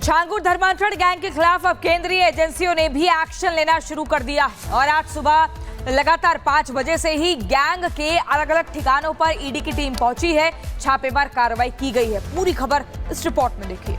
छांगुर धर्मांतरण गैंग के खिलाफ अब केंद्रीय एजेंसियों ने भी एक्शन लेना शुरू कर दिया है और आज सुबह लगातार 5 बजे से ही गैंग के अलग अलग ठिकानों पर ईडी की टीम पहुंची है। छापेमार कार्रवाई की गई है। पूरी खबर इस रिपोर्ट में देखिए।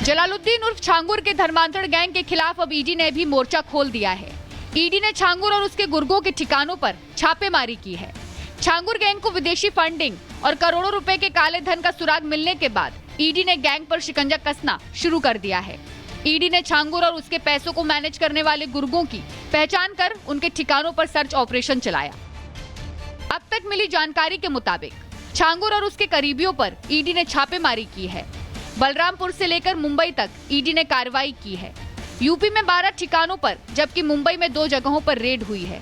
जलालुद्दीन उर्फ छांगुर के धर्मांतरण गैंग के खिलाफ अब ईडी ने भी मोर्चा खोल दिया है। ईडी ने छांगुर और उसके गुर्गों के ठिकानों पर छापेमारी की है। छांगुर गैंग को विदेशी फंडिंग और करोड़ों रुपए के काले धन का सुराग मिलने के बाद ईडी ने गैंग पर शिकंजा कसना शुरू कर दिया है। ईडी ने छांगुर और उसके पैसों को मैनेज करने वाले गुर्गों की पहचान कर उनके ठिकानों पर सर्च ऑपरेशन चलाया। अब तक मिली जानकारी के मुताबिक छांगुर और उसके करीबियों पर ईडी ने छापेमारी की है। बलरामपुर से लेकर मुंबई तक ईडी ने कार्रवाई की है। यूपी में 12 ठिकानों पर जबकि मुंबई में 2 जगहों पर रेड हुई है।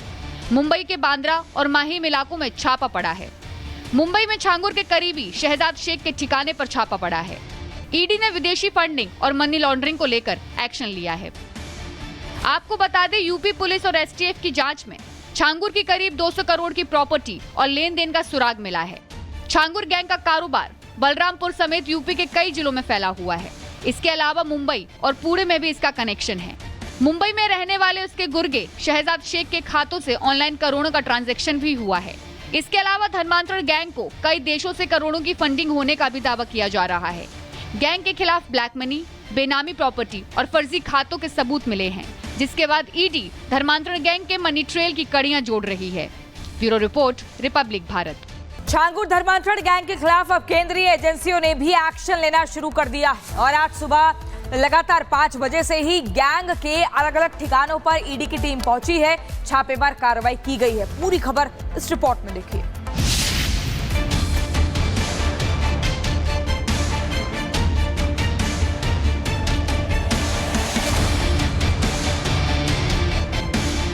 मुंबई के बांद्रा और माहिम इलाकों में छापा पड़ा है। मुंबई में छांगुर के करीबी शहजाद शेख के ठिकाने पर छापा पड़ा है। ईडी ने विदेशी फंडिंग और मनी लॉन्ड्रिंग को लेकर एक्शन लिया है। आपको बता दें, यूपी पुलिस और एसटीएफ की जांच में छांगुर की करीब 200 करोड़ की प्रॉपर्टी और लेन देन का सुराग मिला है। छांगुर गैंग का कारोबार बलरामपुर समेत यूपी के कई जिलों में फैला हुआ है। इसके अलावा मुंबई और पुणे में भी इसका कनेक्शन है। मुंबई में रहने वाले उसके गुर्गे शहजाद शेख के खातों से ऑनलाइन करोड़ों का ट्रांजैक्शन भी हुआ है। इसके अलावा धर्मांतरण गैंग को कई देशों से करोड़ों की फंडिंग होने का भी दावा किया जा रहा है। गैंग के खिलाफ ब्लैक मनी, बेनामी प्रॉपर्टी और फर्जी खातों के सबूत मिले हैं, जिसके बाद ईडी धर्मांतरण गैंग के मनी ट्रेल की कड़ियां जोड़ रही है। Bureau report, Republic Bharat. Changur धर्मांतरण गैंग के खिलाफ अब केंद्रीय एजेंसियों ने भी एक्शन लेना शुरू कर दिया है और आज सुबह लगातार 5 बजे से ही गैंग के अलग अलग ठिकानों पर ईडी की टीम पहुंची है। छापेमार कार्रवाई की गई है। पूरी खबर इस रिपोर्ट में देखिए।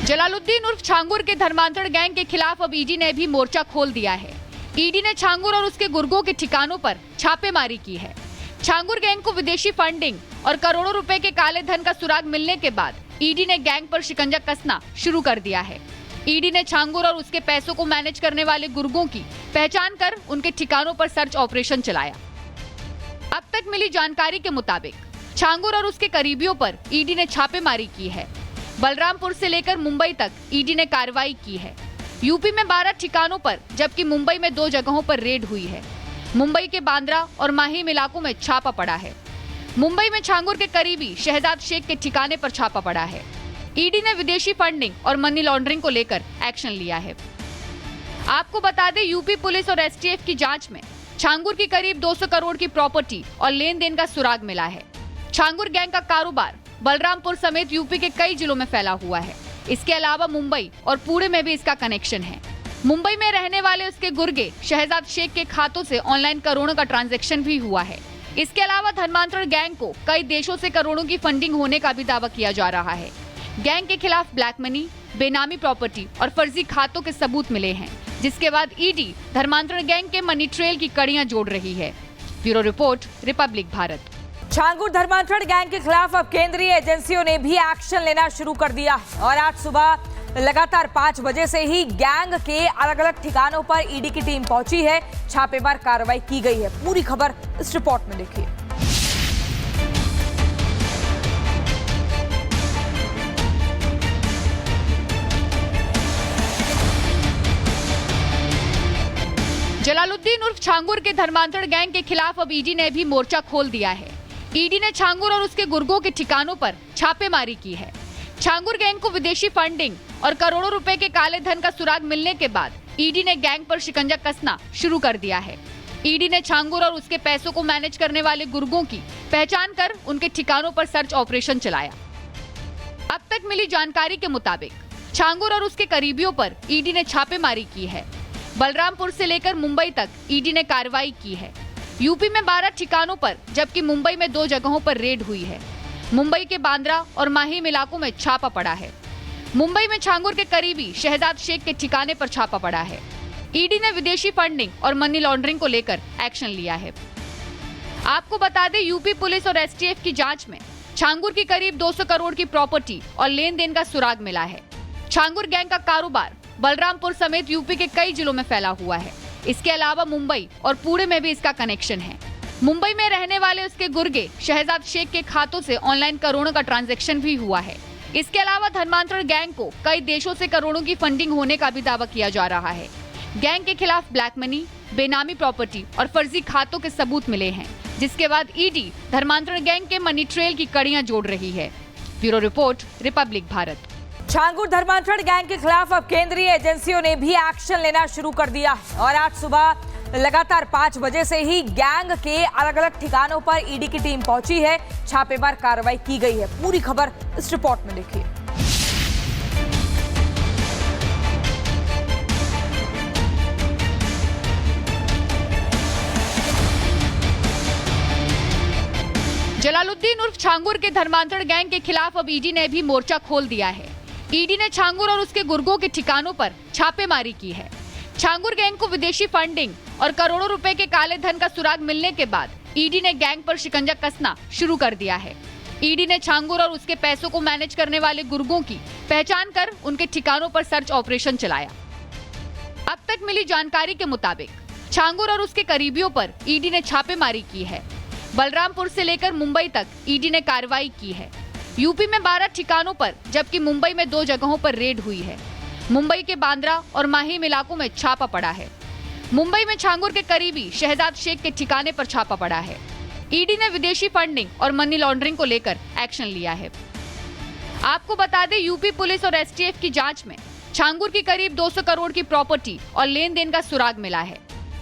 जलालुद्दीन उर्फ छांगुर के धर्मांतरण गैंग के खिलाफ अब ईडी ने भी मोर्चा खोल दिया है। ईडी ने छांगुर और उसके गुर्गों के ठिकानों पर छापेमारी की है। छांगुर गैंग को विदेशी फंडिंग और करोड़ों रुपए के काले धन का सुराग मिलने के बाद ईडी ने गैंग पर शिकंजा कसना शुरू कर दिया है। ईडी ने छांगुर और उसके पैसों को मैनेज करने वाले गुर्गों की पहचान कर उनके ठिकानों पर सर्च ऑपरेशन चलाया। अब तक मिली जानकारी के मुताबिक छांगुर और उसके करीबियों पर ईडी ने छापेमारी की है। बलरामपुर से लेकर मुंबई तक ईडी ने कार्रवाई की है। यूपी में 12 ठिकानों पर जबकि मुंबई में 2 जगहों पर रेड हुई है। मुंबई के बांद्रा और माहिम इलाकों में छापा पड़ा है। मुंबई में छांगुर के करीबी शहजाद शेख के ठिकाने पर छापा पड़ा है। ईडी ने विदेशी फंडिंग और मनी लॉन्ड्रिंग को लेकर एक्शन लिया है। आपको बता दें, यूपी पुलिस और एसटीएफ की जांच में छांगुर की करीब 200 करोड़ की प्रॉपर्टी और लेन देन का सुराग मिला है। छांगुर गैंग का कारोबार बलरामपुर समेत यूपी के कई जिलों में फैला हुआ है। इसके अलावा मुंबई और पुणे में भी इसका कनेक्शन है। मुंबई में रहने वाले उसके गुर्गे शहजाद शेख के खातों से ऑनलाइन करोड़ों का ट्रांजैक्शन भी हुआ है। इसके अलावा धर्मांतरण गैंग को कई देशों से करोड़ों की फंडिंग होने का भी दावा किया जा रहा है। गैंग के खिलाफ ब्लैक मनी, बेनामी प्रॉपर्टी और फर्जी खातों के सबूत मिले हैं, जिसके बाद ईडी धर्मांतरण गैंग के मनी ट्रेल की कड़ियां जोड़ रही है। Bureau report, Republic Bharat. Changur धर्मांतरण गैंग के खिलाफ अब केंद्रीय एजेंसियों ने भी एक्शन लेना शुरू कर दिया है और आज सुबह लगातार 5 बजे से ही गैंग के अलग अलग ठिकानों पर ईडी की टीम पहुंची है। छापेमार कार्रवाई की गई है। पूरी खबर इस रिपोर्ट में देखिए। जलालुद्दीन उर्फ छांगुर के धर्मांतरण गैंग के खिलाफ अब ईडी ने भी मोर्चा खोल दिया है। ईडी ने छांगुर और उसके गुर्गों के ठिकानों पर छापेमारी की है। छांगुर गैंग को विदेशी फंडिंग और करोड़ों रुपए के काले धन का सुराग मिलने के बाद ईडी ने गैंग पर शिकंजा कसना शुरू कर दिया है। ईडी ने छांगुर और उसके पैसों को मैनेज करने वाले गुर्गों की पहचान कर उनके ठिकानों पर सर्च ऑपरेशन चलाया। अब तक मिली जानकारी के मुताबिक छांगुर और उसके करीबियों पर ईडी ने छापेमारी की है। बलरामपुर से लेकर मुंबई तक ईडी ने कार्रवाई की है। यूपी में 12 ठिकानों पर जबकि मुंबई में 2 जगहों पर रेड हुई है। मुंबई के बांद्रा और माहिम इलाकों में छापा पड़ा है। मुंबई में छांगुर के करीबी शहजाद शेख के ठिकाने पर छापा पड़ा है। ईडी ने विदेशी फंडिंग और मनी लॉन्ड्रिंग को लेकर एक्शन लिया है। आपको बता दें, यूपी पुलिस और एसटीएफ की जांच में छांगुर की करीब 200 करोड़ की प्रॉपर्टी और लेन देन का सुराग मिला है। छांगुर गैंग का कारोबार बलरामपुर समेत यूपी के कई जिलों में फैला हुआ है। इसके अलावा मुंबई और पुणे में भी इसका कनेक्शन है। मुंबई में रहने वाले उसके गुर्गे शहजाद शेख के खातों से ऑनलाइन करोड़ों का ट्रांजैक्शन भी हुआ है। इसके अलावा धर्मांतरण गैंग को कई देशों से करोड़ों की फंडिंग होने का भी दावा किया जा रहा है। गैंग के खिलाफ ब्लैक मनी, बेनामी प्रॉपर्टी और फर्जी खातों के सबूत मिले हैं, जिसके बाद ईडी धर्मांतरण गैंग के मनी ट्रेल की कड़ियां जोड़ रही है। Bureau report, Republic Bharat. Changur धर्मांतरण गैंग के खिलाफ अब केंद्रीय एजेंसियों ने भी एक्शन लेना शुरू कर दिया और आज सुबह लगातार 5 बजे से ही गैंग के अलग अलग ठिकानों पर ईडी की टीम पहुंची है। छापेमार कार्रवाई की गई है। पूरी खबर इस रिपोर्ट में देखिए। जलालुद्दीन उर्फ छांगुर के धर्मांतरण गैंग के खिलाफ अब ईडी ने भी मोर्चा खोल दिया है। ईडी ने छांगुर और उसके गुर्गों के ठिकानों पर छापेमारी की है। छांगुर गैंग को विदेशी फंडिंग और करोड़ों रुपए के काले धन का सुराग मिलने के बाद ईडी ने गैंग पर शिकंजा कसना शुरू कर दिया है। ईडी ने छांगुर और उसके पैसों को मैनेज करने वाले गुर्गों की पहचान कर उनके ठिकानों पर सर्च ऑपरेशन चलाया। अब तक मिली जानकारी के मुताबिक छांगुर और उसके करीबियों पर ईडी ने छापेमारी की है। बलरामपुर से लेकर मुंबई तक ईडी ने कार्रवाई की है। यूपी में 12 ठिकानों पर जबकि मुंबई में 2 जगहों पर रेड हुई है। मुंबई के बांद्रा और माहिम इलाकों में छापा पड़ा है। मुंबई में छांगुर के करीबी शहजाद शेख के ठिकाने पर छापा पड़ा है। ईडी ने विदेशी फंडिंग और मनी लॉन्ड्रिंग को लेकर एक्शन लिया है। आपको बता दें, यूपी पुलिस और एसटीएफ की जांच में छांगुर की करीब 200 करोड़ की प्रॉपर्टी और लेन देन का सुराग मिला है।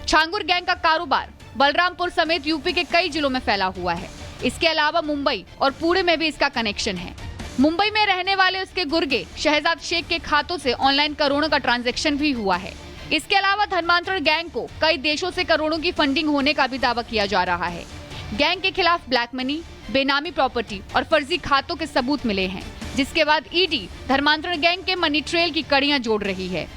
छांगुर गैंग का कारोबार बलरामपुर समेत यूपी के कई जिलों में फैला हुआ है। इसके अलावा मुंबई और पुणे में भी इसका कनेक्शन है। मुंबई में रहने वाले उसके गुर्गे शहजाद शेख के खातों से ऑनलाइन करोड़ों का ट्रांजैक्शन भी हुआ है। इसके अलावा धर्मांतरण गैंग को कई देशों से करोड़ों की फंडिंग होने का भी दावा किया जा रहा है। गैंग के खिलाफ ब्लैक मनी, बेनामी प्रॉपर्टी और फर्जी खातों के सबूत मिले हैं, जिसके बाद ईडी धर्मांतरण गैंग के मनी ट्रेल की कड़ियां जोड़ रही है।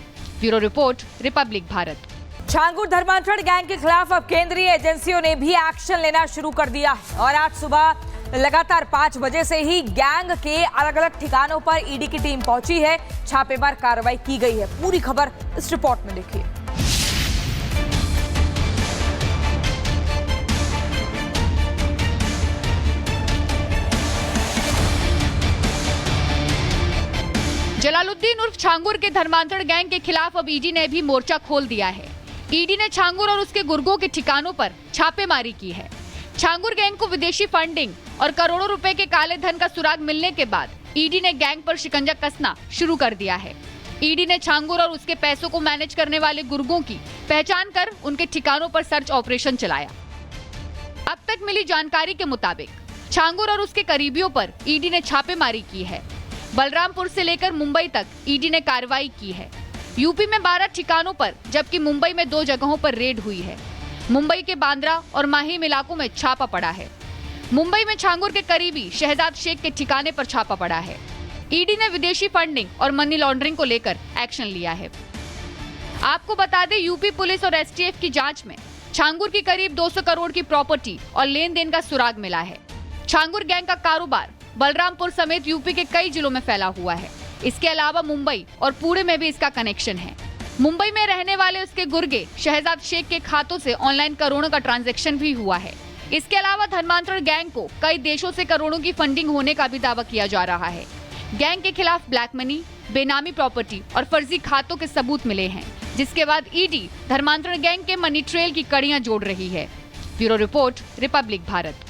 Bureau report, Republic Bharat. Changur धर्मांतरण गैंग के खिलाफ अब केंद्रीय एजेंसियों ने भी एक्शन लेना शुरू कर दिया और आज सुबह लगातार 5 बजे से ही गैंग के अलग अलग ठिकानों पर ईडी की टीम पहुंची है। छापेमार कार्रवाई की गई है। पूरी खबर इस रिपोर्ट में देखिए। जलालुद्दीन उर्फ छांगुर के धर्मांतरण गैंग के खिलाफ अब ईडी ने भी मोर्चा खोल दिया है। ईडी ने छांगुर और उसके गुर्गों के ठिकानों पर छापेमारी की है। छांगुर गैंग को विदेशी फंडिंग और करोड़ों रुपए के काले धन का सुराग मिलने के बाद ईडी ने गैंग पर शिकंजा कसना शुरू कर दिया है। ईडी ने छांगुर और उसके पैसों को मैनेज करने वाले गुर्गों की पहचान कर उनके ठिकानों पर सर्च ऑपरेशन चलाया। अब तक मिली जानकारी के मुताबिक छांगुर और उसके करीबियों पर ईडी ने छापेमारी की है। बलरामपुर से लेकर मुंबई तक ईडी ने कार्रवाई की है। यूपी में 12 ठिकानों पर जबकि मुंबई में 2 जगहों पर रेड हुई है। मुंबई के बांद्रा और माहिम इलाकों में छापा पड़ा है। मुंबई में छांगुर के करीबी शहजाद शेख के ठिकाने पर छापा पड़ा है। ईडी ने विदेशी फंडिंग और मनी लॉन्ड्रिंग को लेकर एक्शन लिया है। आपको बता दें, यूपी पुलिस और एसटीएफ की जांच में छांगुर की करीब 200 करोड़ की प्रॉपर्टी और लेन देन का सुराग मिला है। छांगुर गैंग का कारोबार बलरामपुर समेत यूपी के कई जिलों में फैला हुआ है। इसके अलावा मुंबई और पुणे में भी इसका कनेक्शन है। मुंबई में रहने वाले उसके गुर्गे शहजाद शेख के खातों से ऑनलाइन करोड़ों का ट्रांजैक्शन भी हुआ है। इसके अलावा धर्मांतरण गैंग को कई देशों से करोड़ों की फंडिंग होने का भी दावा किया जा रहा है। गैंग के खिलाफ ब्लैक मनी, बेनामी प्रॉपर्टी और फर्जी खातों के सबूत मिले हैं, जिसके बाद ईडी धर्मांतरण गैंग के मनी ट्रेल की कड़ियां जोड़ रही है। Bureau report, Republic Bharat.